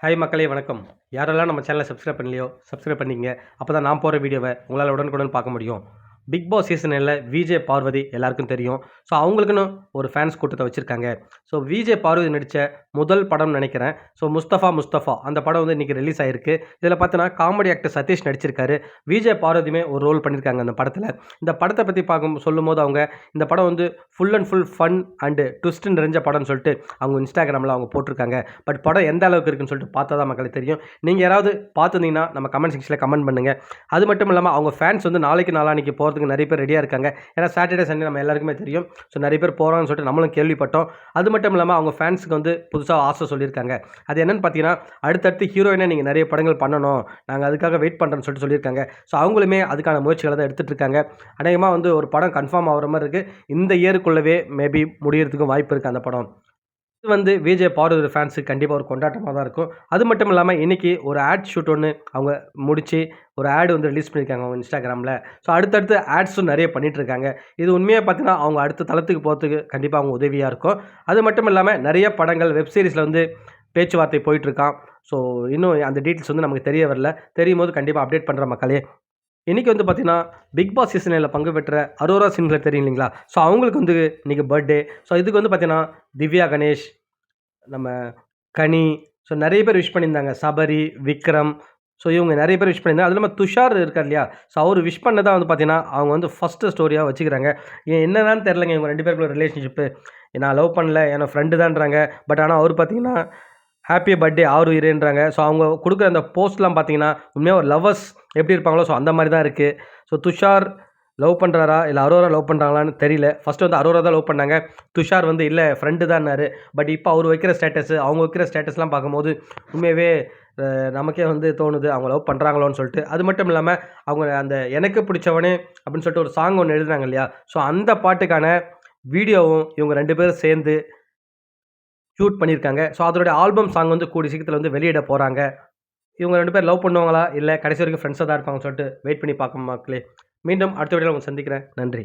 Hi மக்களே வணக்கம். யாரெல்லாம் நம்ம சேனலை சப்ஸ்கிரைப் பண்ணலையோ சப்ஸ்கிரைப் பண்ணிக்கங்க. அப்போ தான் நான் போகிற வீடியோவை உங்களால் உடனுக்குடன் பார்க்க முடியும். பிக் பாஸ் சீசன் 7ல் விஜே பார்வதி எல்லாருக்கும் தெரியும். ஸோ அவங்களுக்குன்னு ஒரு ஃபேன்ஸ் கூட்டத்தை வச்சுருக்காங்க. ஸோ விஜே பார்வதி நடித்த முதல் படம்னு நினைக்கிறேன். ஸோ முஸ்தஃபா அந்த படம் வந்து இன்றைக்கி ரிலீஸ் ஆகிருக்கு. இதில் பார்த்தீங்கன்னா காமெடி ஆக்டர் சதீஷ் நடிச்சிருக்காரு. விஜே பார்வதியுமே ஒரு ரோல் பண்ணியிருக்காங்க அந்த படத்தில். இந்த படத்தை பற்றி சொல்லும்போது அவங்க இந்த படம் வந்து full and full fun and twist நிறைஞ்ச படம்னு சொல்லிட்டு அவங்க இன்ஸ்டாகிராமில் அவங்க போட்டிருக்காங்க. பட் படம் எந்த அளவுக்கு இருக்குன்னு சொல்லிட்டு பார்த்தா தான் மக்களுக்கு தெரியும். நீங்கள் யாராவது பார்த்துருந்தீங்கன்னா நம்ம கமெண்ட் செக்ஷனில் கமெண்ட் பண்ணுங்கள். அது மட்டும் இல்லாமல் அவங்க ஃபேன்ஸ் வந்து நாளைக்கு நாளானிக்கு போகிறதுக்கு நிறைய பேர் ரெடியாக இருக்காங்க. ஏன்னா சாட்டர்டே சண்டே நம்ம எல்லாருக்குமே தெரியும். ஸோ நிறைய பேர் போகிறாங்கன்னு சொல்லிட்டு நம்மளும் கேள்விப்பட்டோம். அது மட்டும் இல்லாமல் அவங்க ஃபேன்ஸுக்கு வந்து புதுசாக ஆசை சொல்லியிருக்காங்க. அது என்னென்னு பார்த்தீங்கன்னா, அடுத்தடுத்து ஹீரோயினாக நீங்கள் நிறைய படங்கள் பண்ணணும், நாங்கள் அதுக்காக வெயிட் பண்ணுறோன்னு சொல்லியிருக்காங்க. ஸோ அவங்களுமே அதுக்கான முயற்சிகளை தான் எடுத்துகிட்டு இருக்காங்க. அநேகமாக வந்து ஒரு படம் கன்ஃபார்ம் ஆகிற மாதிரி இருக்குது. இந்த இயருக்குள்ளவே மேபி முடியறதுக்கும் வாய்ப்பு இருக்குது அந்த படம். இது வந்து விஜே பார்வதி ஃபேன்ஸுக்கு கண்டிப்பாக ஒரு கொண்டாட்டமாக தான் இருக்கும். அது மட்டும் இல்லாமல் இன்றைக்கி ஒரு ஆட் ஷூட் ஒன்று அவங்க முடித்து ஒரு ஆட் வந்து ரிலீஸ் பண்ணியிருக்காங்க அவங்க இன்ஸ்டாகிராமில். ஸோ அடுத்தடுத்து ஆட்ஸும் நிறைய பண்ணிகிட்ருக்காங்க. இது உண்மையாக பார்த்தீங்கன்னா அவங்க அடுத்த தளத்துக்கு போகிறதுக்கு கண்டிப்பாக அவங்க உதவியாக இருக்கும். அது மட்டும் இல்லாமல் நிறைய படங்கள் வெப்சீரிஸில் வந்து பேச்சுவார்த்தை போயிட்டுருக்கான். ஸோ இன்னும் அந்த டீட்டெயில்ஸ் வந்து நமக்கு தெரிய வரல. தெரியும் போது கண்டிப்பாக அப்டேட் பண்ணுற மக்களே. இன்றைக்கி வந்து பார்த்திங்கன்னா பிக் பாஸ் சீசன் 7ல் பங்கு பெற்ற அரோரா சின்களை தெரியும் இல்லைங்களா? ஸோ அவங்களுக்கு வந்து இன்றைக்கி பர்த்டே. ஸோ இதுக்கு வந்து பார்த்திங்கன்னா திவ்யா கணேஷ், நம்ம கனி, ஸோ நிறைய பேர் விஷ் பண்ணியிருந்தாங்க. சபரி, விக்ரம், ஸோ இவங்க நிறைய பேர் விஷ் பண்ணியிருந்தாங்க. அது இல்லாமல் துஷார் இருக்கார் இல்லையா? ஸோ அவர் விஷ் பண்ணதான் வந்து பார்த்திங்கன்னா அவங்க வந்து ஃபஸ்ட்டு ஸ்டோரியாக வச்சுக்கிறாங்க. என்னதான் தெரிலங்க இவங்க 2 பேருக்குள்ள ரிலேஷன்ஷிப்பு. நான் லவ் பண்ணல, என்னோட ஃப்ரெண்டு தான்றாங்க. பட் ஆனால் அவர் பார்த்திங்கன்னா ஹாப்பி பர்த்டே ஆறு உயிரேன்றாங்க. ஸோ அவங்க கொடுக்குற அந்த போஸ்ட்லாம் பார்த்தீங்கன்னா உண்மையாக ஒரு லவ்வர்ஸ் எப்படி இருப்பாங்களோ ஸோ அந்த மாதிரி தான் இருக்குது. ஸோ துஷார் லவ் பண்ணுறாரா இல்லை அரோரா லவ் பண்ணுறாங்களான்னு தெரியல. ஃபஸ்ட்டு வந்து அரோரா தான் லவ் பண்ணாங்க. துஷார் வந்து இல்லை ஃப்ரெண்டு தான்னாரு. பட் இப்போ அவர் வைக்கிற ஸ்டேட்டஸு அவங்க வைக்கிற ஸ்டேட்டஸ்லாம் பார்க்கும்போது உண்மையாகவே நமக்கே வந்து தோணுது அவங்க லவ் பண்ணுறாங்களோன்னு சொல்லிட்டு. அது மட்டும் இல்லாமல் அவங்க அந்த எனக்கு பிடிச்சவனே அப்படின்னு சொல்லிட்டு ஒரு சாங் ஒன்று எழுதுனாங்க இல்லையா? ஸோ அந்த பாட்டுக்கான வீடியோவும் இவங்க 2 பேரும் சேர்ந்து ஷூட் பண்ணியிருக்காங்க. ஸோ அதோடைய ஆல்பம் சாங் வந்து கூடிய சீக்கிரத்தில் வந்து வெளியிட போகிறாங்க. இவங்க 2 பேர் லவ் பண்ணுவாங்களா? இல்லை கடைசி வரைக்கும் ஃப்ரெண்ட்ஸாக தான் இருப்பாங்கன்னு சொல்லிட்டு வெயிட் பண்ணி பார்க்கணும் மக்களே. மீண்டும் அடுத்த வீடியோவில் உங்களை சந்திக்கிறேன். நன்றி.